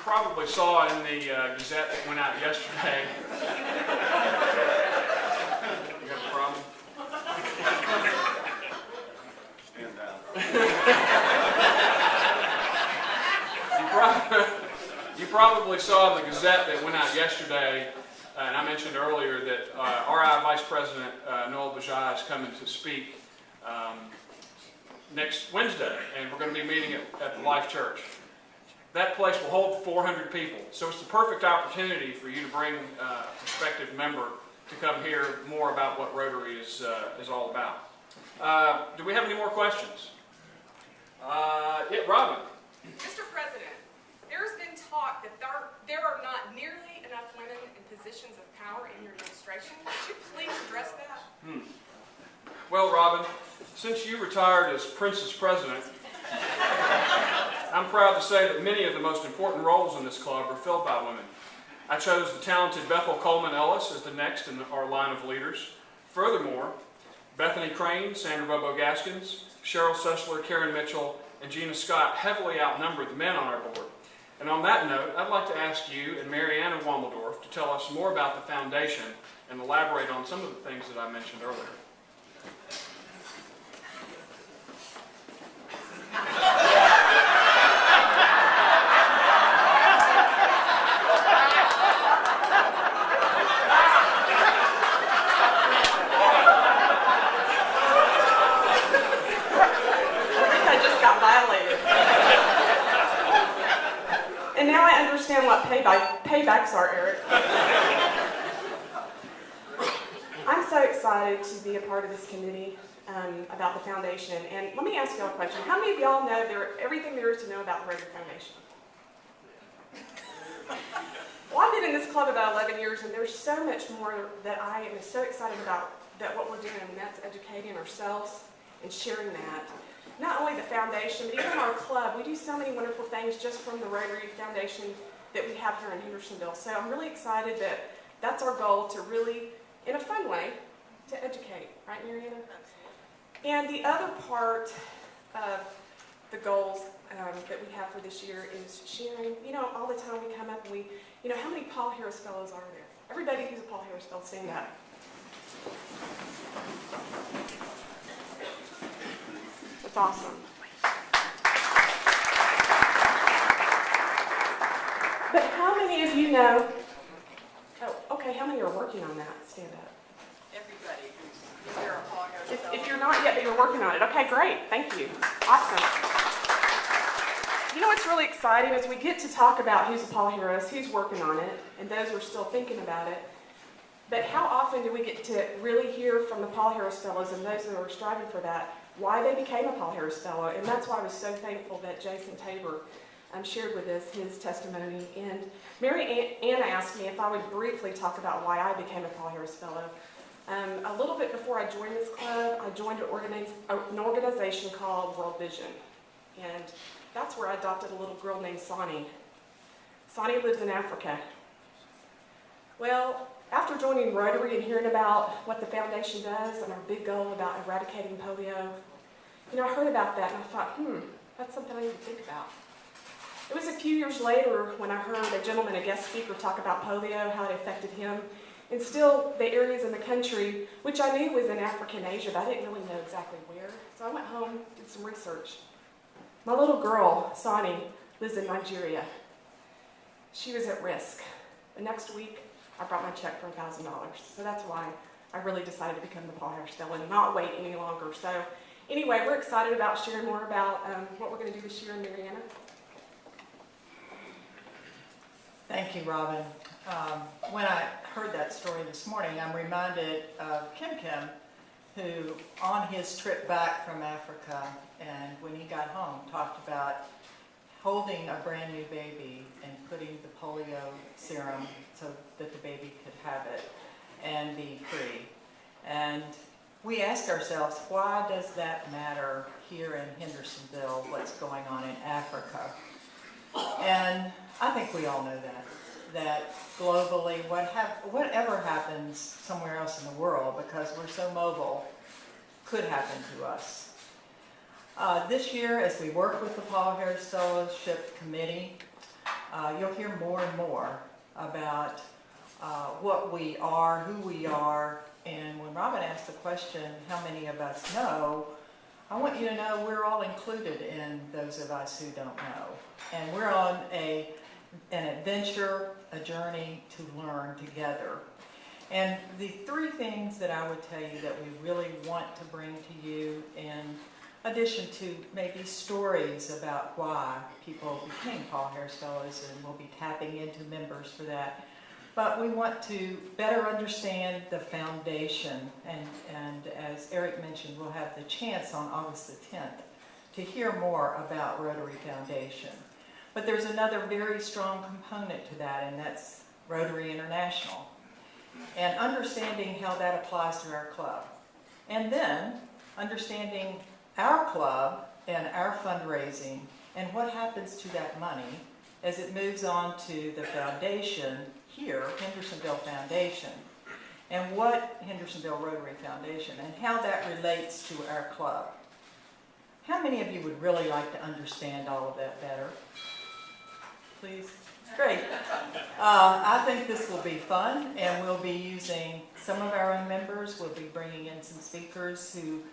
probably saw in the Gazette that went out yesterday. You have a problem? Stand down. You probably saw in the Gazette that went out yesterday, and I mentioned earlier that RI Vice President Noel Bajai is coming to speak next Wednesday, and we're going to be meeting at the Life Church. That place will hold 400 people, so it's the perfect opportunity for you to bring a prospective member to come hear more about what Rotary is all about. Do we have any more questions? Yeah, Robin. Mr. President, there's been talk that there are not nearly enough women in positions of power in your administration. Would you please address that? Well, Robin, since you retired as Princess President, I'm proud to say that many of the most important roles in this club are filled by women. I chose the talented Bethel Coleman Ellis as the next in our line of leaders. Furthermore, Bethany Crane, Sandra Bobo Gaskins, Cheryl Sessler, Karen Mitchell, and Gina Scott heavily outnumber the men on our board. And on that note, I'd like to ask you and Mariana Wommeldorf to tell us more about the foundation and elaborate on some of the things that I mentioned earlier. What paybacks are, Eric. I'm so excited to be a part of this committee about the foundation. And let me ask y'all a question. How many of y'all know everything there is to know about the Rotary Foundation? Well, I've been in this club about 11 years, and there's so much more that I am so excited about what we're doing, and that's educating ourselves and sharing that. Not only the foundation, but even our club. We do so many wonderful things just from the Rotary Foundation that we have here in Hendersonville. So I'm really excited that that's our goal, to really, in a fun way, to educate. Right, Mariana? And the other part of the goals that we have for this year is sharing. You know, all the time we come up and how many Paul Harris Fellows are there? Everybody who's a Paul Harris Fellow, stand up. That's awesome. But how many of you know, okay, how many are working on that? Stand up. Everybody who's either a Paul Harris Fellow. If you're not yet, but you're working on it. Okay, great. Thank you. Awesome. You know what's really exciting is we get to talk about who's a Paul Harris, who's working on it, and those who are still thinking about it. But how often do we get to really hear from the Paul Harris Fellows and those that are striving for that, why they became a Paul Harris Fellow? And that's why I was so thankful that Jason Tabor shared with us his testimony. And Mary Ann asked me if I would briefly talk about why I became a Paul Harris Fellow. A little bit before I joined this club, I joined an organization called World Vision. And that's where I adopted a little girl named Sonny. Sonny lives in Africa. Well, after joining Rotary and hearing about what the foundation does and our big goal about eradicating polio, I heard about that and I thought, that's something I need to think about. It was a few years later when I heard a gentleman, a guest speaker, talk about polio, how it affected him, and still the areas in the country, which I knew was in Africa and Asia, but I didn't really know exactly where. So I went home, did some research. My little girl, Sonny, lives in Nigeria. She was at risk. The next week, I brought my check for $1,000. So that's why I really decided to become the Paul Harris Fellow and not wait any longer. So anyway, we're excited about sharing more about what we're going to do this year in Mariana. Thank you, Robin. When I heard that story this morning, I'm reminded of Kim, who on his trip back from Africa and when he got home talked about holding a brand new baby and putting the polio serum so that the baby could have it and be free. And we ask ourselves, why does that matter here in Hendersonville, what's going on in Africa? And I think we all know that globally, whatever happens somewhere else in the world, because we're so mobile, could happen to us. This year, as we work with the Paul Harris Fellowship Committee, you'll hear more and more about what we are, who we are, and when Robin asked the question, how many of us know, I want you to know we're all included in those of us who don't know. And we're on an adventure, a journey to learn together. And the three things that I would tell you that we really want to bring to you, in addition to maybe stories about why people became Paul hairstylists, and we'll be tapping into members for that. But we want to better understand the foundation, and as Eric mentioned, we'll have the chance on August the 10th to hear more about Rotary Foundation. But there's another very strong component to that, and that's Rotary International, and understanding how that applies to our club. And then understanding our club and our fundraising and what happens to that money as it moves on to the foundation here, Hendersonville Foundation, and what Hendersonville Rotary Foundation, and how that relates to our club. How many of you would really like to understand all of that better? Please? Great. I think this will be fun, and we'll be using some of our own members. We'll be bringing in some speakers who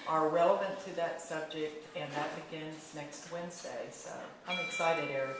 are relevant to that subject, and that begins next Wednesday. So I'm excited, Eric.